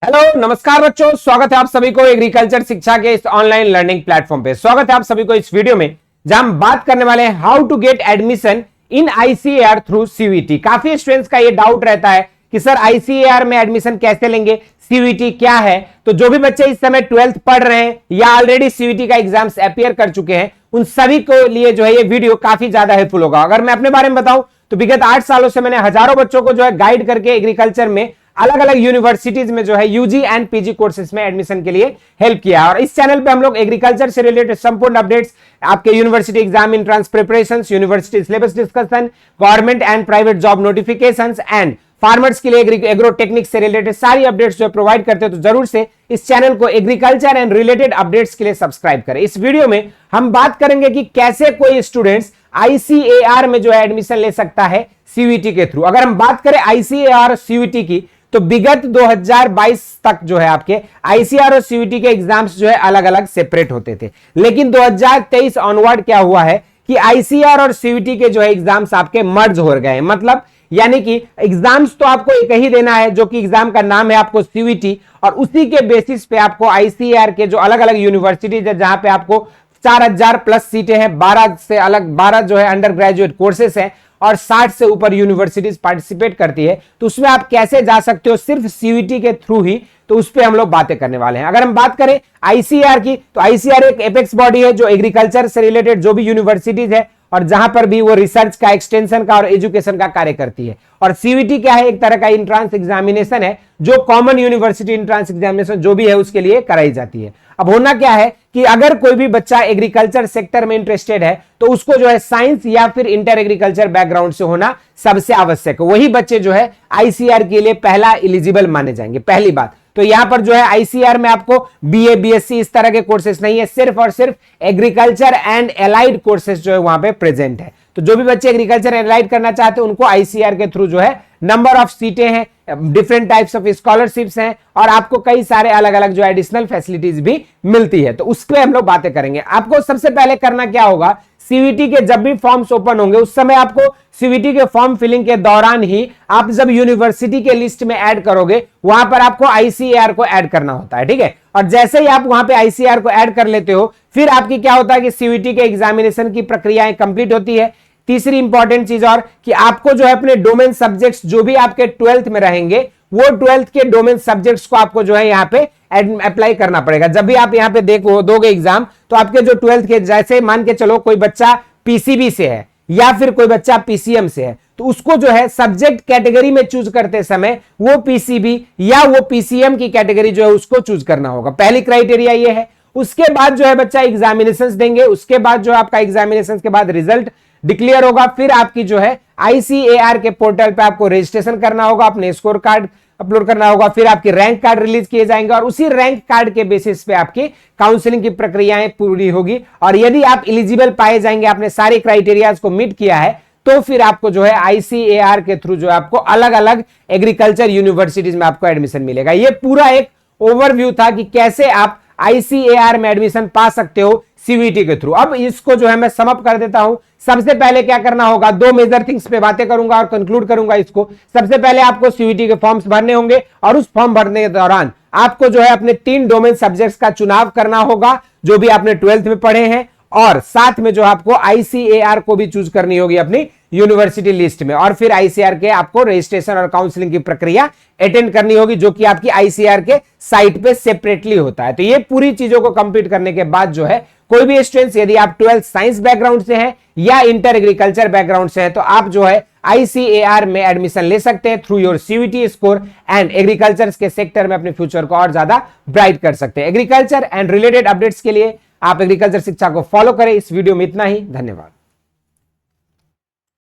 Hello नमस्कार बच्चों, स्वागत है आप सभी को एग्रीकल्चर शिक्षा के इस ऑनलाइन लर्निंग प्लेटफॉर्म पे। स्वागत है आप सभी को इस वीडियो में जहां हम बात करने वाले हैं how to get admission in ICAR through CVT. काफी स्टूडेंट्स का ये डाउट रहता है कि सर आईसीएआर में एडमिशन कैसे लेंगे, सीवीटी क्या है। तो जो भी बच्चे इस समय 12th पढ़ रहे हैं या ऑलरेडी सीवीटी का एग्जाम्स अपीयर कर चुके हैं, उन सभी को लिए जो है ये वीडियो काफी ज्यादा हेल्पफुल होगा। अगर मैं अपने बारे में बताऊं तो विगत 8 सालों से मैंने हजारों बच्चों को जो है गाइड करके एग्रीकल्चर में अलग अलग यूनिवर्सिटीज में जो है यूजी एंड पीजी कोर्सेज में एडमिशन के लिए हेल्प किया। और इस चैनल पे हम लोग एग्रीकल्चर से रिलेटेड संपूर्ण अपडेट्स, आपके university exam entrance preparations, university syllabus discussion, government and private job notifications and farmers के लिए एग्रो टेक्निक्स से रिलेटेड सारी अपडेट्स जो प्रोवाइड करते हैं। तो जरूर से इस चैनल को एग्रीकल्चर एंड रिलेटेड अपडेट्स के लिए सब्सक्राइब करें। इस वीडियो में हम बात करेंगे कि कैसे कोई स्टूडेंट्स आईसीएआर में जो है एडमिशन ले सकता है सीवीटी के थ्रू। अगर हम बात करें आईसीएआर और सीवीटी की, तो विगत 2022 तक जो है आपके आईसीआर और सीवीटी के एग्जाम्स जो है अलग अलग सेपरेट होते थे। लेकिन 2023 ऑनवर्ड क्या हुआ है कि आईसीआर और सीवीटी के जो है एग्जाम्स आपके मर्ज हो गए हैं। मतलब यानी कि एग्जाम्स तो आपको एक ही देना है, जो कि एग्जाम का नाम है आपको सीवीटी, और उसी के बेसिस पे आपको आईसीआर के जो अलग अलग यूनिवर्सिटीज है जहां पे आपको 4000 प्लस सीटें हैं, 12 जो है अंडर ग्रेजुएट कोर्सेस हैं और 60 से ऊपर यूनिवर्सिटीज पार्टिसिपेट करती है। तो उसमें आप कैसे जा सकते हो सिर्फ सीवीटी के थ्रू ही, तो उस पर हम लोग बातें करने वाले हैं। अगर हम बात करें आईसीआर की, तो आईसीआर एक एपेक्स बॉडी है जो एग्रीकल्चर से रिलेटेड जो भी यूनिवर्सिटीज है और जहां पर भी वो रिसर्च का, एक्सटेंशन का और एजुकेशन का कार्य करती है। और सीवीटी क्या है, एक तरह का एंट्रेंस एग्जामिनेशन है जो कॉमन यूनिवर्सिटी एंट्रेंस एग्जामिनेशन जो भी है उसके लिए कराई जाती है। अब होना क्या है कि अगर कोई भी बच्चा एग्रीकल्चर सेक्टर में इंटरेस्टेड है तो उसको जो है साइंस या फिर इंटर एग्रीकल्चर बैकग्राउंड से होना सबसे आवश्यक है। वही बच्चे जो है आईसीआर के लिए पहला एलिजिबल माने जाएंगे, पहली बात। तो यहां पर जो है आईसीआर में आपको बीए, बीएससी इस तरह के कोर्सेस नहीं है, सिर्फ और सिर्फ एग्रीकल्चर एंड एलाइड कोर्सेस जो है वहां पे प्रेजेंट है। तो जो भी बच्चे एग्रीकल्चर एलाइड करना चाहते हैं उनको आईसीआर के थ्रू जो है नंबर ऑफ सीटें हैं, डिफरेंट टाइप्स ऑफ स्कॉलरशिप्स हैं और आपको कई सारे अलग अलग जो एडिशनल फैसिलिटीज भी मिलती है। तो उस पर हम लोग बातें करेंगे। आपको सबसे पहले करना क्या होगा, सीवीटी के जब भी फॉर्म्स ओपन होंगे उस समय आपको सीवीटी के फॉर्म फिलिंग के दौरान ही आप जब यूनिवर्सिटी के लिस्ट में ऐड करोगे वहां पर आपको आईसीएआर को ऐड करना होता है, ठीक है। और जैसे ही आप वहां पे आईसीएआर को ऐड कर लेते हो, फिर आपकी क्या होता है कि सीवीटी के एग्जामिनेशन की प्रक्रियाएं कंप्लीट होती है। तीसरी इंपॉर्टेंट चीज और कि आपको जो है अपने डोमेन सब्जेक्ट्स जो भी आपके 12th में रहेंगे वो 12th के डोमेन सब्जेक्ट्स को आपको जो है यहाँ पे अप्लाई करना पड़ेगा। जब भी आप यहाँ पे दोगे एग्जाम, तो आपके जो 12th के, जैसे मान के चलो कोई बच्चा पीसीबी से है या फिर कोई बच्चा पीसीएम से है, तो उसको जो है सब्जेक्ट कैटेगरी में चूज करते समय वो पीसीबी या वो पीसीएम की कैटेगरी जो है उसको चूज करना होगा। पहली क्राइटेरिया ये है। उसके बाद जो है बच्चा एग्जामिनेशन देंगे, उसके बाद जो आपका एग्जामिनेशन के बाद रिजल्ट डिक्लेयर होगा, फिर आपकी जो है आईसीएआर के पोर्टल पे आपको रजिस्ट्रेशन करना होगा, अपने स्कोर कार्ड अपलोड करना होगा, फिर आपके रैंक कार्ड रिलीज किए जाएंगे और उसी रैंक कार्ड के बेसिस पे आपकी काउंसलिंग की प्रक्रियाएं पूरी होगी। और यदि आप एलिजिबल पाए जाएंगे, आपने सारे क्राइटेरियाज को मीट किया है, तो फिर आपको जो है आईसीएआर के थ्रू जो है आपको अलग अलग एग्रीकल्चर यूनिवर्सिटीज में आपको एडमिशन मिलेगा। ये पूरा एक ओवरव्यू था कि कैसे आप आईसीएआर में एडमिशन पा सकते हो सीवीटी के थ्रू। अब इसको जो है मैं समअप कर देता हूं। सबसे पहले क्या करना होगा, दो मेजर थिंग्स पे बातें करूंगा और कंक्लूड करूंगा इसको। सबसे पहले आपको सीवीटी के फॉर्म्स भरने होंगे और उस फॉर्म भरने के दौरान आपको जो है अपने 3 डोमेन सब्जेक्ट्स का चुनाव करना होगा जो भी आपने 12th में पढ़े हैं, और साथ में जो आपको आईसीएआर को भी चूज करनी होगी अपनी यूनिवर्सिटी लिस्ट में, और फिर आईसीआर के आपको रजिस्ट्रेशन और काउंसलिंग की प्रक्रिया अटेंड करनी होगी जो कि आपकी आईसीआर के साइट पे सेपरेटली होता है। तो ये पूरी चीजों को कंप्लीट करने के बाद जो है कोई भी स्टूडेंट्स, यदि आप 12th साइंस बैकग्राउंड से हैं या इंटर एग्रीकल्चर बैकग्राउंड से है, तो आप जो है आईसीएआर में एडमिशन ले सकते हैं through your CVT score and agriculture के सेक्टर में अपने फ्यूचर को और ज्यादा ब्राइट कर सकते हैं। एग्रीकल्चर एंड रिलेटेड अपडेट्स के लिए आप एग्रीकल्चर शिक्षा को फॉलो करें। इस वीडियो में इतना ही, धन्यवाद।